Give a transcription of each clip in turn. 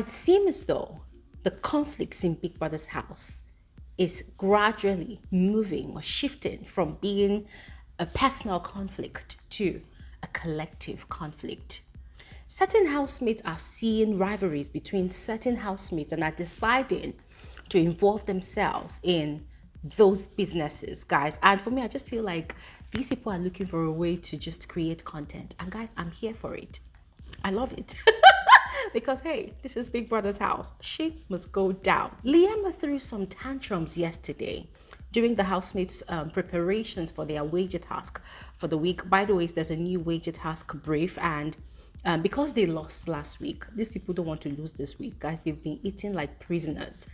might seem as though the conflicts in Big Brother's house is gradually moving or shifting from being a personal conflict to a collective conflict. Certain housemates are seeing rivalries between certain housemates and are deciding to involve themselves in those businesses, guys. And for me, I just feel like these people are looking for a way to just create content. And guys, I'm here for it. I love it. Because hey, this is Big Brother's house. Shit must go down. Liema threw some tantrums yesterday during the housemates' preparations for their wager task for the week. By the way, there's a new wager task brief, and because they lost last week, these people don't want to lose this week, guys. They've been eating like prisoners.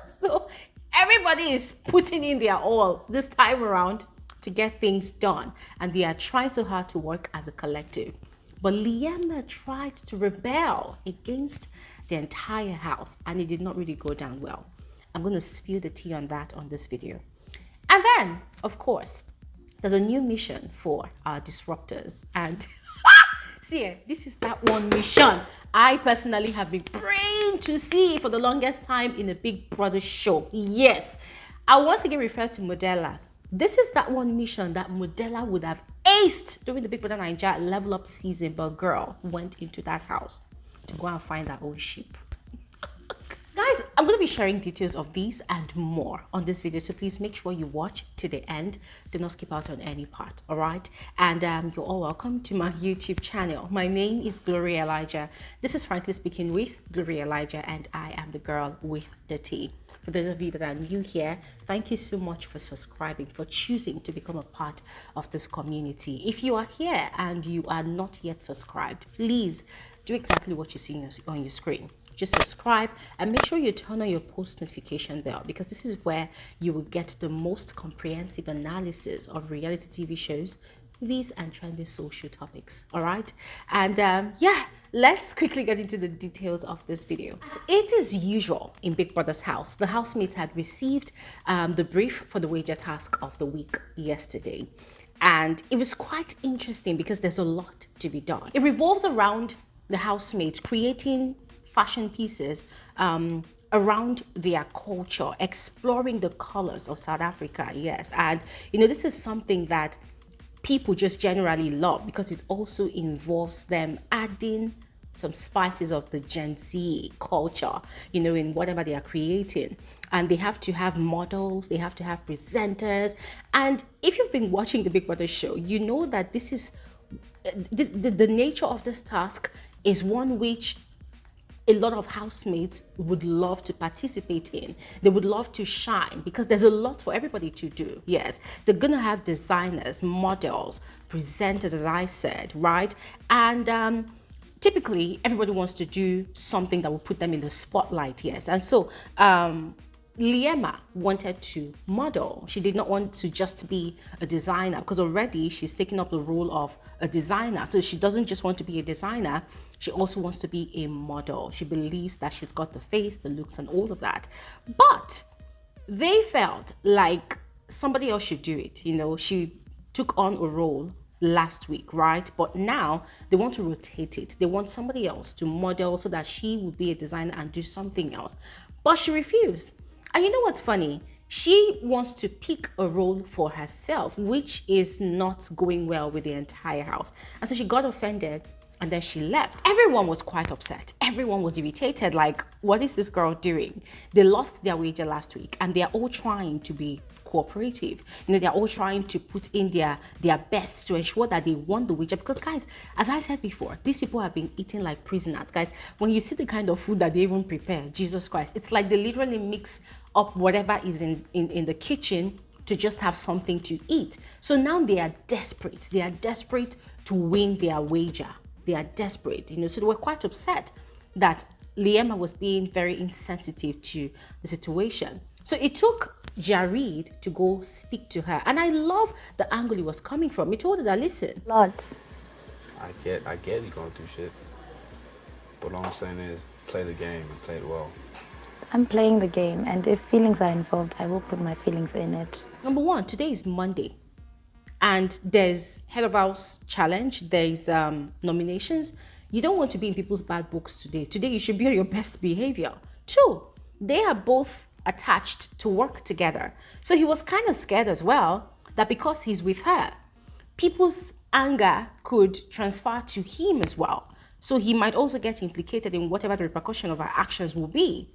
So everybody is putting in their all this time around to get things done, and they are trying so hard to work as a collective. But Liema tried to rebel against the entire house, and it did not really go down well. I'm going to spill the tea on that on this video. And then, of course, there's a new mission for our disruptors. And see, this is that one mission I personally have been praying to see for the longest time in a Big Brother show. Yes, I once again refer to Modella. This is that one mission that Modella would have aced during the Big Brother Nigeria level up season, but girl went into that house to go and find that old sheep. Guys, I'm going to be sharing details of these and more on this video, so please make sure you watch to the end. Do not skip out on any part, all right? And you're all welcome to my YouTube channel. My name is Glory Elijah. This is Frankly Speaking with Glory Elijah, and I am the girl with the tea. For those of you that are new here, thank you so much for subscribing, for choosing to become a part of this community. If you are here and you are not yet subscribed, please do exactly what you see on your screen. Just subscribe and make sure you turn on your post notification bell, because this is where you will get the most comprehensive analysis of reality TV shows, movies, and trending social topics. All right, and yeah, let's quickly get into the details of this video. As it is usual in Big Brother's house, the housemates had received the brief for the wager task of the week yesterday, and it was quite interesting because there's a lot to be done. It revolves around the housemates creating fashion pieces around their culture, exploring the colors of South Africa. Yes, and you know, this is something that people just generally love because it also involves them adding some spices of the Gen Z culture, you know, in whatever they are creating. And they have to have models, they have to have presenters. And if you've been watching the Big Brother show, you know that this is the nature of this task is one which a lot of housemates would love to participate in. They would love to shine because there's a lot for everybody to do. Yes, they're gonna have designers, models, presenters, as I said, right? And typically everybody wants to do something that will put them in the spotlight. Yes, and so Liema wanted to model. She did not want to just be a designer, because already she's taken up the role of a designer. So she doesn't just want to be a designer, she also wants to be a model. She believes that she's got the face, the looks, and all of that. But they felt like somebody else should do it. You know, she took on a role last week, right? But now they want to rotate it. They want somebody else to model so that she would be a designer and do something else. But she refused. And you know what's funny? She wants to pick a role for herself, which is not going well with the entire house. And so she got offended and then she left. Everyone was quite upset. Everyone was irritated. Like, what is this girl doing? They lost their wager last week and they're all trying to be cooperative. You know, they're all trying to put in their best to ensure that they won the wager. Because guys, as I said before, these people have been eating like prisoners. Guys, when you see the kind of food that they even prepare, Jesus Christ, it's like they literally mix up whatever is in the kitchen to just have something to eat. So now they are desperate. They are desperate to win their wager. They are desperate, you know, so they were quite upset that Liema was being very insensitive to the situation. So it took Jared to go speak to her. And I love the angle he was coming from. He told her that, listen. Lots. I get you going through shit. But all I'm saying is play the game and play it well. I'm playing the game, and if feelings are involved, I will put my feelings in it. Number one, today is Monday. And there's Head of House challenge, there's nominations. You don't want to be in people's bad books today. Today, you should be on your best behavior. Two, they are both attached to work together. So he was kind of scared as well that because he's with her, people's anger could transfer to him as well. So he might also get implicated in whatever the repercussion of her actions will be,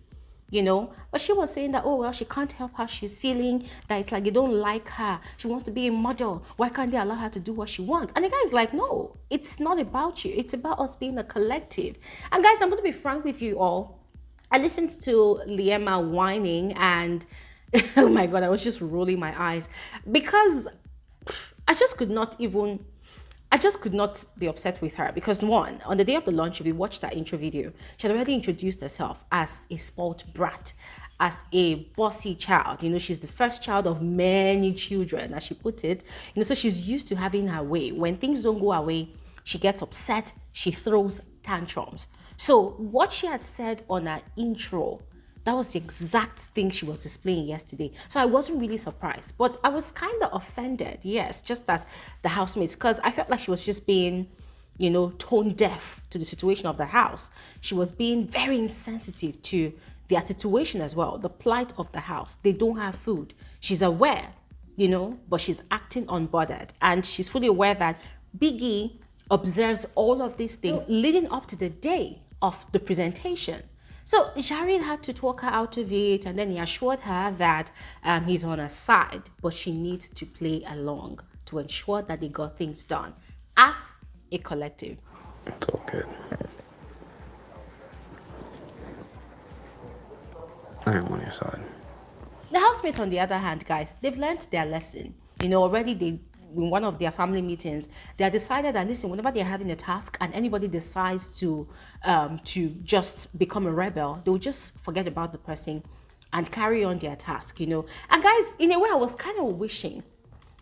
you know. But she was saying that, oh, well, she can't help how she's feeling, that it's like they don't like her. She wants to be a model. Why can't they allow her to do what she wants? And the guy is like, no, it's not about you. It's about us being a collective. And guys, I'm going to be frank with you all. I listened to Liema whining and oh my God, I was just rolling my eyes because I just could not be upset with her because one, on the day of the launch, we watched her intro video. She had already introduced herself as a spoiled brat, as a bossy child. You know, she's the first child of many children, as she put it. You know, so she's used to having her way. When things don't go her way, she gets upset, she throws tantrums. So what she had said on her intro, that was the exact thing she was displaying yesterday. So I wasn't really surprised, but I was kind of offended, yes, just as the housemates, because I felt like she was just being, you know, tone deaf to the situation of the house. She was being very insensitive to their situation as well, the plight of the house. They don't have food. She's aware, you know, but she's acting unbothered. And she's fully aware that Biggie observes all of these things leading up to the day of the presentation. So Jared had to talk her out of it, and then he assured her that he's on her side, but she needs to play along to ensure that they got things done as a collective. It's all good. I am on your side. The housemates, on the other hand, guys, they've learned their lesson. You know, already in one of their family meetings, they have decided that, listen, whenever they're having a task and anybody decides to just become a rebel, they'll just forget about the person and carry on their task, you know. And guys, in a way, I was kind of wishing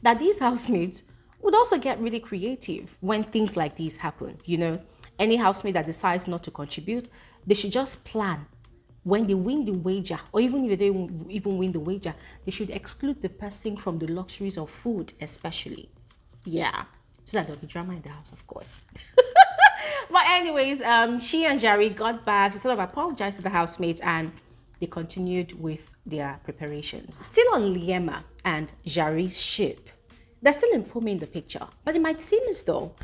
that these housemates would also get really creative when things like these happen, you know. Any housemate that decides not to contribute, they should just plan. When they win the wager, or even if they don't even win the wager, they should exclude the person from the luxuries of food, especially. Yeah, so that there'll be drama in the house, of course. But anyways, she and Jerry got back. She sort of apologized to the housemates and they continued with their preparations. Still on Liema and Jerry's ship. They're still Mpumi in the picture, but it might seem as though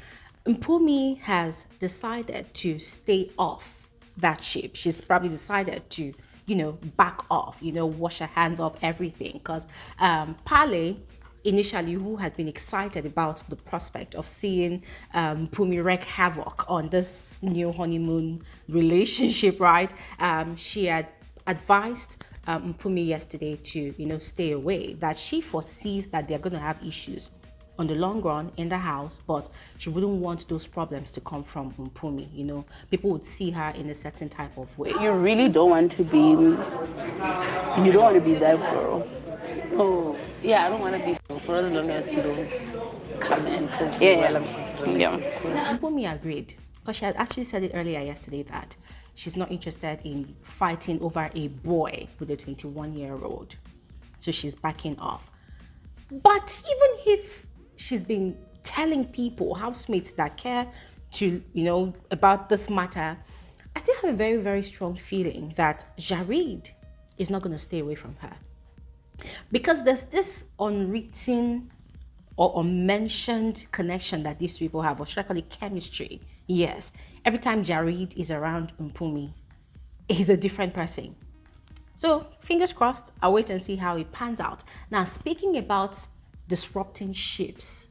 Mpumi has decided to stay off that ship. She's probably decided to, you know, back off, you know, wash her hands off everything. Because Pale, initially, who had been excited about the prospect of seeing Pumi wreak havoc on this new honeymoon relationship, right? She had advised Pumi yesterday to, you know, stay away, that she foresees that they're going to have issues on the long run in the house, but she wouldn't want those problems to come from Mpumi. You know, people would see her in a certain type of way. You really don't want to be, you don't want to be that girl. Oh, yeah, I don't want to be for as long as you don't come and poke me while I'm just Mpumi agreed, because she had actually said it earlier yesterday that she's not interested in fighting over a boy with a 21-year-old. So she's backing off. But even if she's been telling people, housemates that care to, you know, about this matter, I still have a very, very strong feeling that Jared is not going to stay away from her. Because there's this unwritten or unmentioned connection that these people have, or should I call it chemistry? Yes. Every time Jared is around Mpumi, he's a different person. So fingers crossed, I'll wait and see how it pans out. Now, speaking about disrupting ships,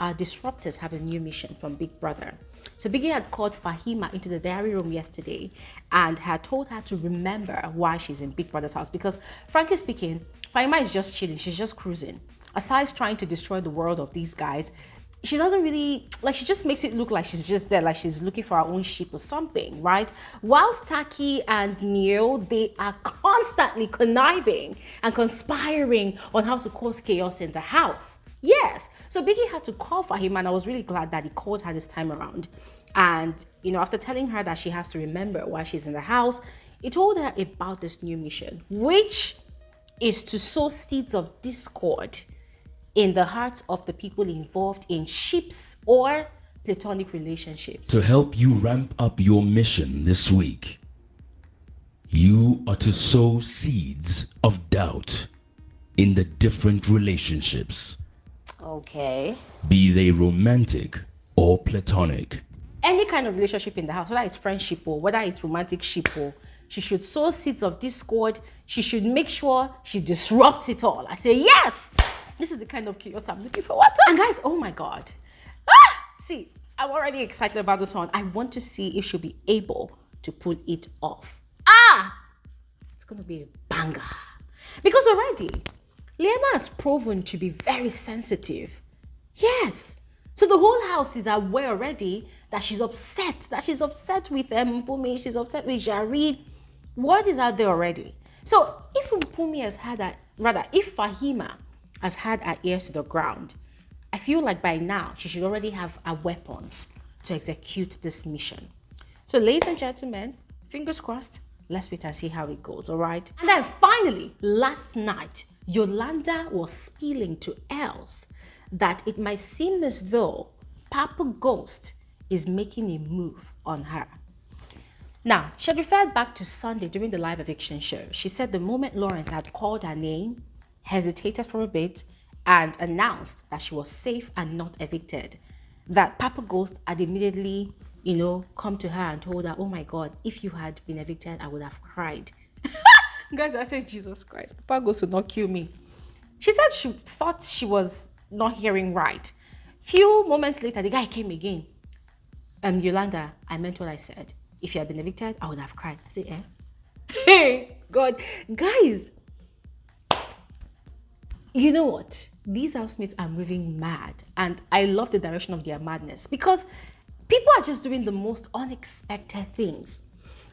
our disruptors have a new mission from Big Brother. So Biggie had called Fahima into the diary room yesterday and had told her to remember why she's in Big Brother's house. Because frankly speaking, Fahima is just chilling. She's just cruising. Aside trying to destroy the world of these guys, she doesn't really, like, she just makes it look like she's just there, like she's looking for her own ship or something, right? Whilst Taki and Neo, they are constantly conniving and conspiring on how to cause chaos in the house. Yes. So Biggie had to call Fahima, and I was really glad that he called her this time around. And, you know, after telling her that she has to remember why she's in the house, he told her about this new mission, which is to sow seeds of discord in the hearts of the people involved in ships or platonic relationships. To help you ramp up your mission this week, you are to sow seeds of doubt in the different relationships. Okay. Be they romantic or platonic. Any kind of relationship in the house, whether it's friendship or whether it's romantic ship, or she should sow seeds of discord. She should make sure she disrupts it all. I say, yes, this is the kind of chaos I'm looking for. What? And guys, oh my God. See, I'm already excited about this one. I want to see if she'll be able to pull it off. It's going to be a banger. Because already, Liema has proven to be very sensitive. Yes. So the whole house is aware already that she's upset with Mpumi, she's upset with Jarid. Word is out there already. So if Mpumi has had if Fahima has had her ears to the ground, I feel like by now she should already have her weapons to execute this mission. So ladies and gentlemen, fingers crossed, let's wait and see how it goes, all right? And then finally, last night, Yolanda was spilling to Els that it might seem as though Papa Ghost is making a move on her. Now, she had referred back to Sunday during the live eviction show. She said the moment Lawrence had called her name, hesitated for a bit, and announced that she was safe and not evicted, that Papa Ghost had immediately, come to her and told her, oh my God, if you had been evicted, I would have cried. Guys, I said, Jesus Christ, Papa Ghost would not kill me. She said she thought she was not hearing right. Few moments later, the guy came again. Yolanda, I meant what I said. If you had been evicted, I would have cried. I said, Hey, God. Guys, you know what? These housemates are moving mad. And I love the direction of their madness because people are just doing the most unexpected things.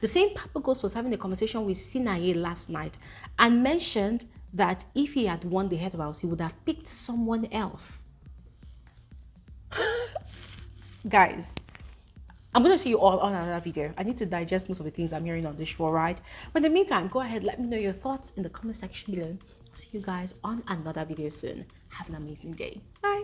The same Papa Ghost was having a conversation with Sinaye last night and mentioned that if he had won the head of house, he would have picked someone else. Guys, I'm going to see you all on another video. I need to digest most of the things I'm hearing on this show, right? But in the meantime, go ahead, let me know your thoughts in the comment section below. See you guys on another video soon. Have an amazing day. Bye.